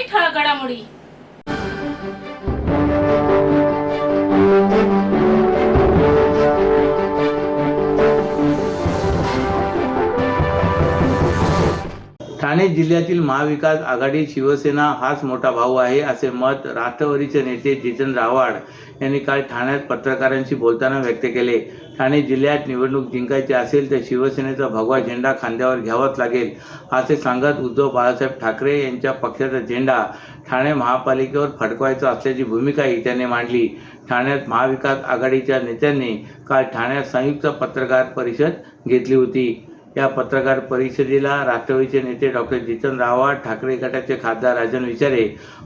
ठळक घडामोडी. ठाणे जिल्ह्यातील महाविकास आघाडी शिवसेना हाच मोठा भाऊ आहे, असे मत राष्ट्रवादीचे नेते जितेंद्र आव्हाड यांनी काल ठाण्यात पत्रकारांशी बोलताना व्यक्त केले. ठाणे जिल्ह्यात निवडणूक जिंकायची असेल तर शिवसेनेचा भगवा झेंडा खांद्यावर घ्यावाच लागेल, असे सांगत उद्धव बाळासाहेब ठाकरे यांच्या पक्षाचा झेंडा ठाणे महापालिकेवर फडकवायचा असल्याची भूमिकाही त्यांनी मांडली. ठाण्यात महाविकास आघाडीच्या नेत्यांनी काल ठाण्यात संयुक्त पत्रकार परिषद घेतली होती. या पत्रकार परिषदेला राष्ट्रवादीचे नेते डॉक्टर जितेंद्र आव्हाड, ठाकरे गटाचे खासदार राजन विचारे,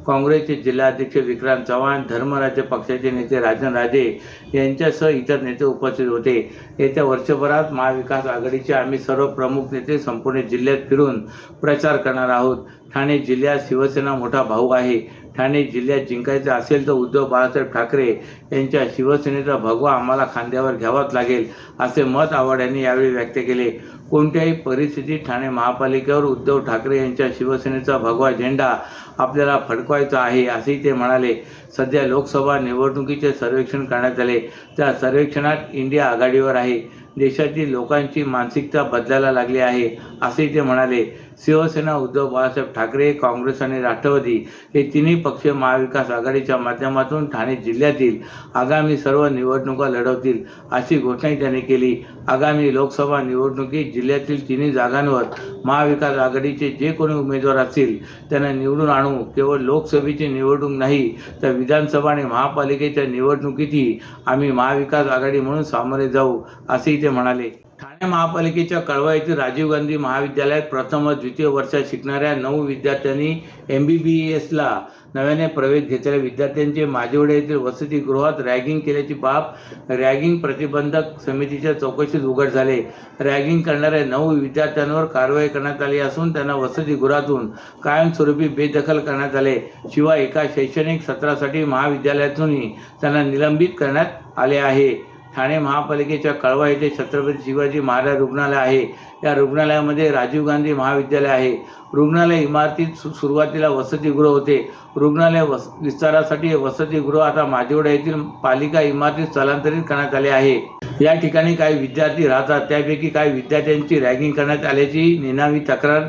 काँग्रेसचे जिल्हाध्यक्ष विक्रांत चव्हाण, धर्मराज्य पक्षाचे नेते राजन राजे यांच्यासह इतर नेते उपस्थित होते. येत्या वर्षभरात महाविकास आघाडीचे आम्ही सर्व प्रमुख नेते संपूर्ण जिल्ह्यात फिरून प्रचार करणार आहोत. ठाणे जिल्ह्यात शिवसेना मोठा भाऊ आहे. ठाणे जिल्ह्यात जिंकायचं असेल तर उद्धव बाळासाहेब ठाकरे यांच्या शिवसेनेचा भगवा आम्हाला खांद्यावर घ्यावाच लागेल, असे मत आव्हाड यांनी यावेळी व्यक्त केले. कोणत्याही परिस्थितीत ठाणे महापालिकेवर उद्धव ठाकरे यांच्या शिवसेनेचा भगवा झेंडा आपल्याला फडकवायचा आहे, असेही ते म्हणाले. सध्या लोकसभा निवडणुकीचे सर्वेक्षण करण्यात आले. त्या सर्वेक्षणात इंडिया आघाडीवर आहे. देशातील लोकांची मानसिकता बदलायला लागली आहे, असेही ते म्हणाले. शिवसेना, उद्धव बाळासाहेब ठाकरे, काँग्रेस आणि राष्ट्रवादी हे तिन्ही पक्ष महाविकास आघाडीच्या माध्यमातून ठाणे जिल्ह्यातील आगामी सर्व निवडणुका लढवतील, अशी घोषणाही त्यांनी केली. आगामी लोकसभा निवडणुकीत जिल्ह्यातील तिन्ही जागांवर महाविकास आघाडीचे जे कोणी उमेदवार असतील त्यांना निवडून आणू. केवळ लोकसभेची निवडणूक नाही तर विधानसभा आणि महापालिकेच्या निवडणुकीतही आम्ही महाविकास आघाडी म्हणून सामोरे जाऊ, असेही ते म्हणाले. ठाणे महापालिकेच्या कळवा येथील राजीव गांधी महाविद्यालयात प्रथम व द्वितीय वर्षात शिकणाऱ्या 9 विद्यार्थ्यांनी MBBSला नव्याने प्रवेश घेतलेल्या विद्यार्थ्यांचे माजिवडे येथील वसतिगृहात रॅगिंग केल्याची बाब रॅगिंग प्रतिबंधक समितीच्या चौकशीत उघड झाले. रॅगिंग करणाऱ्या 9 विद्यार्थ्यांवर कारवाई करण्यात आली असून त्यांना वसतिगृहातून कायमस्वरूपी बेदखल करण्यात आले. शिवाय एका शैक्षणिक सत्रासाठी महाविद्यालयातूनही त्यांना निलंबित करण्यात आले आहे. ठाणे महापालिकेच्या कळवा येथे छत्रपती शिवाजी महाराज रुग्णालय आहे. या रुग्णालयामध्ये राजीव गांधी महाविद्यालय आहे. रुग्णालय इमारतीत सुरुवातीला वसतिगृह होते. रुग्णालय विस्तारासाठी वसतिगृह आता माजिवडा येथील पालिका इमारतीत स्थलांतरित करण्यात आले आहे. या ठिकाणी काही विद्यार्थी राहतात. त्यापैकी काही विद्यार्थ्यांची रॅगिंग करण्यात आल्याची निनावी तक्रार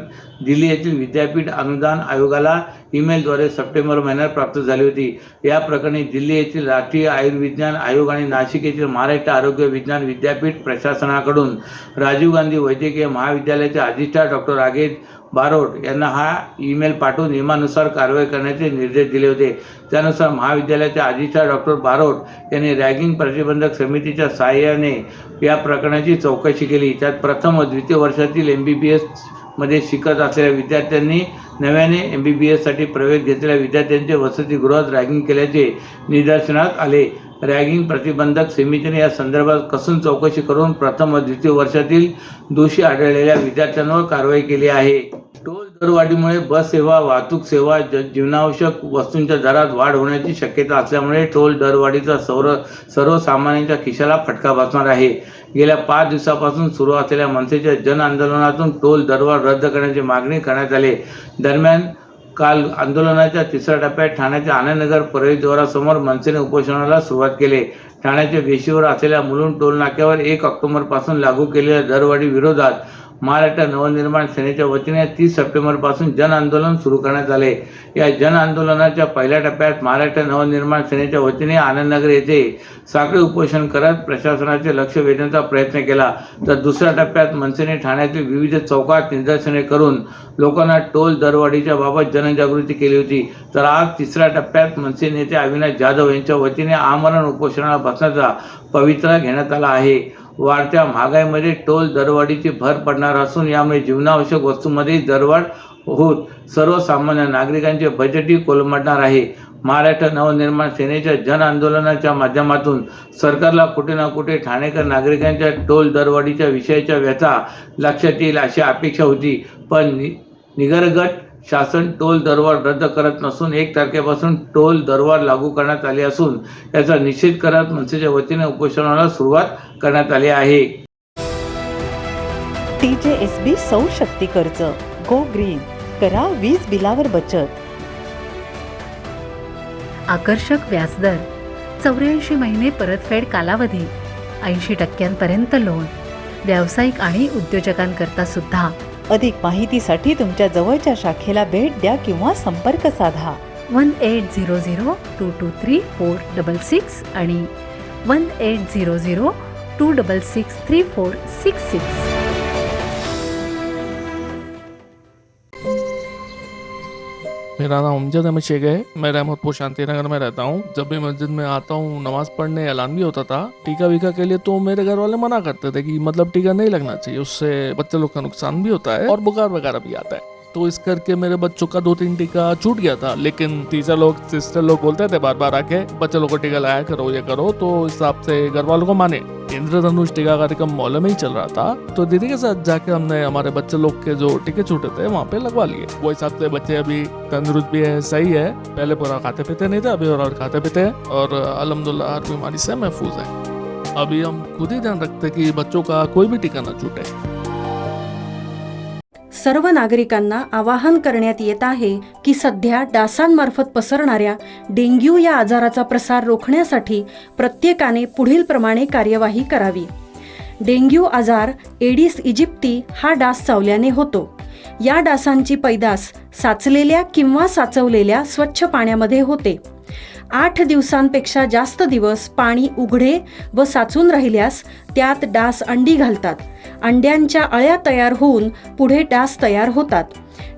दिल्ली येथील विद्यापीठ अनुदान आयोगाला ईमेलद्वारे सप्टेंबर महिन्यात प्राप्त झाली होती. या प्रकरणी दिल्ली येथील राष्ट्रीय आयुर्विज्ञान आयोग आणि नाशिक येथील महाराष्ट्र आरोग्य विज्ञान विद्यापीठ प्रशासनाकडून राजीव गांधी वैद्यकीय महाविद्यालयाचे अधिष्ठाता डॉक्टर रागेश बारोट यांना हा ईमेल पाठवून नियमानुसार कारवाई करण्याचे निर्देश दिले होते. त्यानुसार महाविद्यालयाचे अधिष्ठाता डॉक्टर बारोट यांनी रॅगिंग प्रतिबंधक समितीच्या सहाय्याने या प्रकरणाची चौकशी केली. त्यात प्रथम व द्वितीय वर्षातील MBBS मध्ये शिकत असलेल्या विद्यार्थ्यांनी नव्याने MBBSसाठी प्रवेश घेतलेल्या विद्यार्थ्यांचे वसतिगृहात रॅगिंग केल्याचे निदर्शनास आले. रॅगिंग प्रतिबंधक समितीने या संदर्भात कसून चौकशी करून प्रथम व द्वितीय वर्षातील दोषी आढळलेल्या विद्यार्थ्यांवर कारवाई केली आहे. टोल दरवाढीमुळे बस सेवा, वाहतूक सेवा, जीवनावश्यक वस्तूंच्या दरात वाढ होण्याची शक्यता असल्यामुळे टोल दरवाढीचा सर्वसामान्यांच्या खिशाला फटका बसणार आहे. गेल्या 5 दिवसापासून सुरू असलेल्या मनसेच्या जन आंदोलनातून टोल दरवाढ रद्द करण्याची मागणी करण्यात आली. दरम्यान काल आंदोलनाच्या 3ऱ्या टप्प्यात ठाण्याच्या आनंदनगर प्रवेशद्वारासमोर मनसेने उपोषणाला सुरुवात केली. ठाण्याच्या वेशीवर असलेल्या मुलुंड टोल नाक्यावर 1 ऑक्टोबरपासून लागू केलेल्या दरवाढी विरोधात महाराष्ट्र नवनिर्माण सेनेच्या वतीने 30 सप्टेंबरपासून जन आंदोलन सुरू करण्यात आले. या जन आंदोलनाच्या पहिल्या टप्प्यात महाराष्ट्र नवनिर्माण सेनेच्या वतीने आनंदनगर येथे साखळी उपोषण करत प्रशासनाचे लक्ष वेधण्याचा प्रयत्न केला. तर दुसऱ्या टप्प्यात मनसेने ठाण्यातील विविध चौकात निदर्शने करून लोकांना टोल दरवाढीच्या बाबत जनजागृती केली होती. तर आज 3ऱ्या टप्प्यात मनसे नेते अविनाश जाधव यांच्या वतीने आमरण उपोषणाला बसण्याचा पवित्रा घेण्यात आला आहे. वाढत्या महागाईमध्ये टोल दरवाढीची भर पडणार असून यामुळे जीवनावश्यक वस्तूंमध्ये दरवाढ होत सर्वसामान्य नागरिकांचे बजेटही कोलमडणार आहे. महाराष्ट्र नवनिर्माण सेनेच्या जन आंदोलनाच्या माध्यमातून सरकारला कुठे ना कुठे ठाणेकर नागरिकांच्या टोल दरवाढीच्या विषयाच्या व्यथा लक्षात येईल अशी अपेक्षा होती. पण निगरगट शासन टोल दरवाढ रद्द करत नसून 1 तारखेपासून टोल दरवाढ लागू करण्यात आली असून याचा निषेध करत मनसेच्या वतीने उपोषणाला सुरुवात करण्यात आली आहे. TJSB सौर शक्ती कर्ज गो ग्रीन करा वीज बिलावर बचत. आकर्षक व्याजदर, 84 महिने परतफेड कालावधी, 80% लोन, व्यावसायिक आणि उद्योजकांकरता सुद्धा. अधिक माहितीसाठी तुमच्या जवळच्या शाखेला भेट द्या किंवा संपर्क साधा. 1800-223-466 आणि 1800-266-3466. मेरा नाम अमजद अहमद शेख है। मैं रहमतपुर शांति नगर में रहता हूँ। जब भी मस्जिद में आता हूँ नमाज पढ़ने ऐलान भी होता था टीका वीका के लिए, तो मेरे घर वाले मना करते थे कि मतलब टीका नहीं लगना चाहिए, उससे बच्चे लोग का नुकसान भी होता है और बुखार वगैरह भी आता है। तो इस करके मेरे बच्चों का 2-3 टीका छूट गया था। लेकिन टीचर लोग, सिस्टर लोग बोलते थे बार बार आके बच्चे लोग को टीका लगाया करो, ये करो, तो इस हिसाब से घर वालों को माने। इंद्रधनुष टीका कार्यक्रम मोहल्ले में ही चल रहा था, तो दीदी के साथ जाके हमने हमारे बच्चे लोग के जो टीके छूटे थे वहाँ पे लगवा लिए। वो हिसाब से बच्चे अभी तंदुरुस्त भी है, सही है। पहले पूरा खाते पीते नहीं थे, अभी और खाते पीते हैं और अल्हम्दुलिल्लाह हर बीमारी से महफूज है। अभी हम खुद ही ध्यान रखते हैं कि बच्चों का कोई भी टीका न छूटे। सर्व नागरिकांना आवाहन करण्यात येत आहे की सध्या डासांमार्फत पसरणाऱ्या डेंग्यू या आजाराचा प्रसार रोखण्यासाठी प्रत्येकाने पुढील प्रमाणे कार्यवाही करावी. डेंग्यू आजार एडिस इजिप्ती हा डास चावल्याने होतो. या डासांची पैदास साचलेल्या किंवा साचवलेल्या स्वच्छ पाण्यामध्ये होते. 8 दिवसांपेक्षा जास्त दिवस पाणी उघडे व साचून राहिल्यास त्यात डास अंडी घालतात. अंड्यांच्या अळ्या तयार होऊन पुढे डास तयार होतात.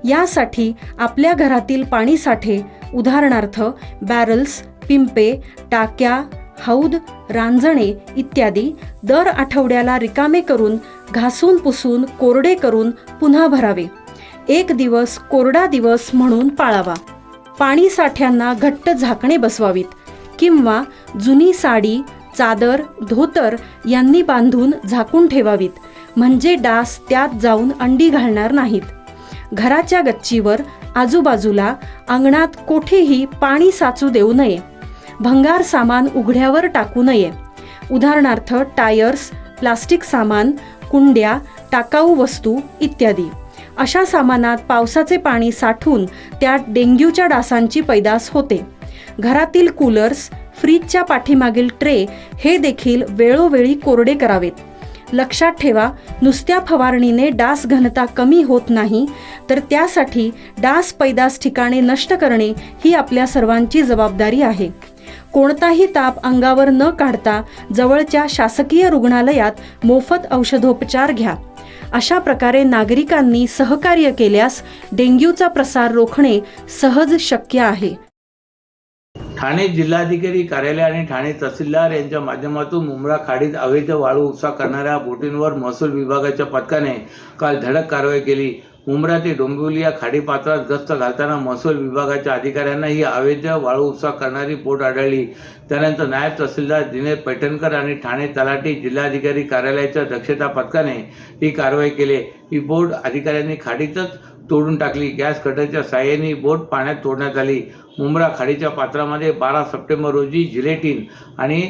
यासाठी आपल्या घरातील पाणी साठे, उदाहरणार्थ बॅरल्स, पिंपे, टाक्या, हौद, रांजणे इत्यादी दर आठवड्याला रिकामे करून घासून पुसून कोरडे करून पुन्हा भरावे. 1 दिवस कोरडा दिवस म्हणून पाळावा. पाणी साठ्यांना घट्ट झाकणे बसवावीत किंवा जुनी साडी, चादर, धोतर यांनी बांधून झाकून ठेवावीत, म्हणजे डास त्यात जाऊन अंडी घालणार नाहीत. घराच्या गच्चीवर, आजूबाजूला, अंगणात कोठेही पाणी साचू देऊ नये. भंगार सामान उघड्यावर टाकू नये. उदाहरणार्थ टायर्स, प्लास्टिक सामान, कुंड्या, टाकाऊ वस्तू इत्यादी. अशा सामानात पावसाचे पाणी साठून त्यात डेंग्यूच्या डासांची पैदास होते. घरातील कूलर्स, फ्रीजच्या पाठीमागील ट्रे हे देखील वेळोवेळी कोरडे करावेत. लक्षात ठेवा, नुसत्या फवारणीने डास घनता कमी होत नाही, तर त्यासाठी डास पैदास ठिकाणे नष्ट करणे ही आपल्या सर्वांची जबाबदारी आहे. कोणताही ताप अंगावर न काढता जवळच्या शासकीय रुग्णालयात मोफत औषधोपचार घ्या. अशा प्रकारे नागरिकांनी सहकार्य केल्यास डेंग्यूचा प्रसार रोखणे सहज शक्य आहे. ठाणे जिल्हाधिकारी कार्यालय आणि ठाणे तहसीलदार यांच्या माध्यमातून मुंब्रा खाडीत अवैध वाळू उपसा करणाऱ्या बोटींवर महसूल विभागाच्या पथकाने काल धडक कारवाई केली. मुंब्रा ते डोंबिवली या खाडीपात्रात गस्त घालताना महसूल विभागाच्या अधिकाऱ्यांना ही अवैध वाळू उपसा करणारी बोट आढळली. त्यानंतर नायब तहसीलदार दिनेश पैठणकर आणि ठाणे तलाठी जिल्हाधिकारी कार्यालयाच्या दक्षता पथकाने ही कारवाई केली. ही बोट अधिकाऱ्यांनी खाडीतच तोडून टाकली. गॅस कटरच्या साहाय्याने बोट पाण्यात तोडण्यात आली. मुंब्रा खाडीच्या पात्रामध्ये 12 सप्टेंबर रोजी जिलेटिन आणि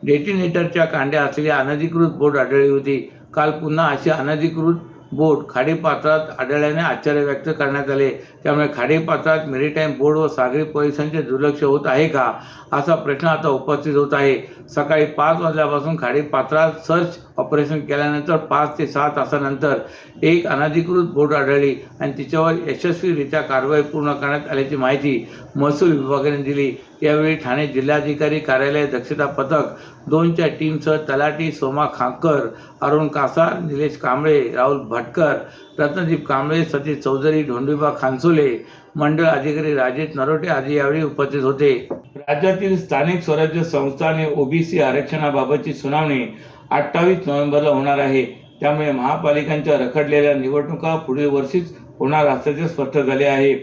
डेटिनेटरच्या कांड्या असलेली अनधिकृत बोट आढळली होती. काल पुन्हा अशी अनधिकृत बोट खाडीपात्रात आढळल्याने आश्चर्य व्यक्त करण्यात आले. त्यामुळे खाडीपात्रात मेरीटाईम बोर्ड व सागरी पोलिसांचे दुर्लक्ष होत आहे का, असा प्रश्न आता उपस्थित होत आहे. सकाळी 5 वाजल्यापासून खाडीपात्रात सर्च ऑपरेशन केल्यानंतर 5 ते 6 तासानंतर एक अनधिकृत बोट आढळली आणि तिच्यावर यशस्वीरित्या कारवाई पूर्ण करण्यात आल्याची माहिती महसूल विभागाने दिली. यावेळी ठाणे जिल्हाधिकारी कार्यालय दक्षता पथक 2च्या टीमसह तलाठी सोमा खांकर, अरुण कासार, निलेश कांबळे, राहुल भटकर, रत्नदीप कांबळे, सतीश चौधरी, ढोंडीबा खानसोले, मंडळ अधिकारी राजेश नरोटे आदी यावेळी उपस्थित होते. राज्यातील स्थानिक स्वराज्य संस्था आणि ओबीसी आरक्षणाबाबतची सुनावणी 28 नोव्हेंबरला होणार आहे. त्यामुळे महापालिकांच्या रखडलेल्या निवडणुका पुढील वर्षीच होणार असल्याचे स्पष्ट झाले आहे.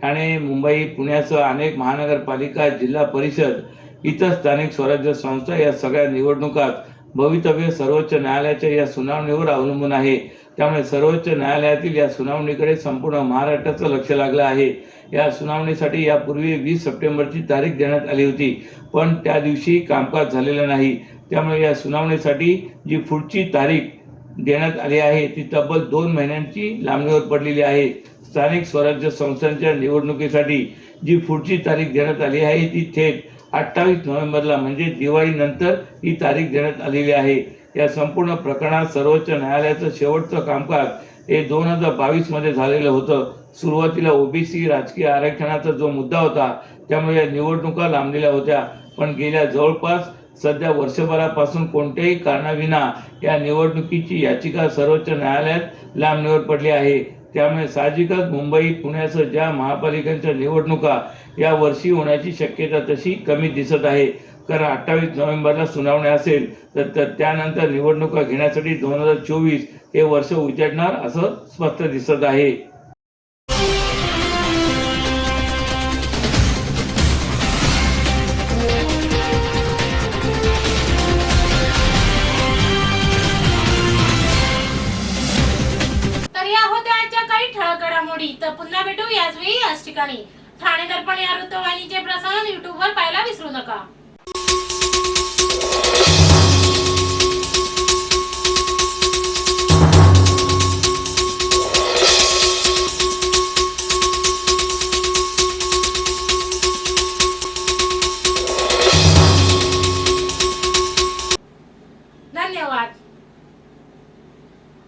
ठाणे, मुंबई, पुण्यासह अनेक महानगरपालिका, जिल्हा परिषद, इतर स्थानिक स्वराज्य संस्था या सगळ्या निवडणुकात भवितव्य सर्वोच्च न्यायालयाच्या या सुनावणीवर अवलंबून आहे. त्यामुळे सर्वोच्च न्यायालयातील या सुनावणीकडे संपूर्ण महाराष्ट्राचं लक्ष लागलं आहे. या सुनावणीसाठी यापूर्वी 20 सप्टेंबरची तारीख देण्यात आली होती, पण त्या दिवशी कामकाज झालेलं नाही. त्यामुळे या सुनावणीसाठी जी पुढची तारीख देण्यात आली आहे ती तब्बल 2 महिन्यांची लांबणीवर पडलेली आहे. स्थानिक स्वराज्य संस्थांच्या निवडणुकीसाठी जी पुढची तारीख देण्यात आली आहे ती थेट 28 नोव्हेंबरला म्हणजे दिवाळीनंतर ही तारीख देण्यात आलेली आहे. या संपूर्ण प्रकरणात सर्वोच्च न्यायालयाचं शेवटचं कामकाज हे 2022 मध्ये झालेलं होतं. सुरुवातीला ओबीसी राजकीय आरक्षणाचा जो मुद्दा होता त्यामुळे या निवडणुका लांबलेल्या होत्या, पण गेल्या जवळपास सध्या वर्षभरापासून कोणत्याही कारणाविना या निवडणुकीची याचिका सर्वोच्च न्यायालयात लांबणीवर पडली आहे. त्यामुळे साहजिकच मुंबई पुण्यासह ज्या महापालिकांच्या निवडणुका या वर्षी होण्याची शक्यता तशी कमी दिसत आहे. कारण 28 नोव्हेंबरला सुनावणी असेल तर त्यानंतर निवडणुका घेण्यासाठी 2024 हे वर्ष उजाडणार असं स्पष्ट दिसत आहे. तर या होत्या आजच्या काही ठळक घडामोडी. तर पुन्हा भेटू याच वेळी याच ठिकाणी. ठाणे दर्पण या वृत्तवाहिनीचे प्रसारण YouTube वर पाहायला विसरू नका.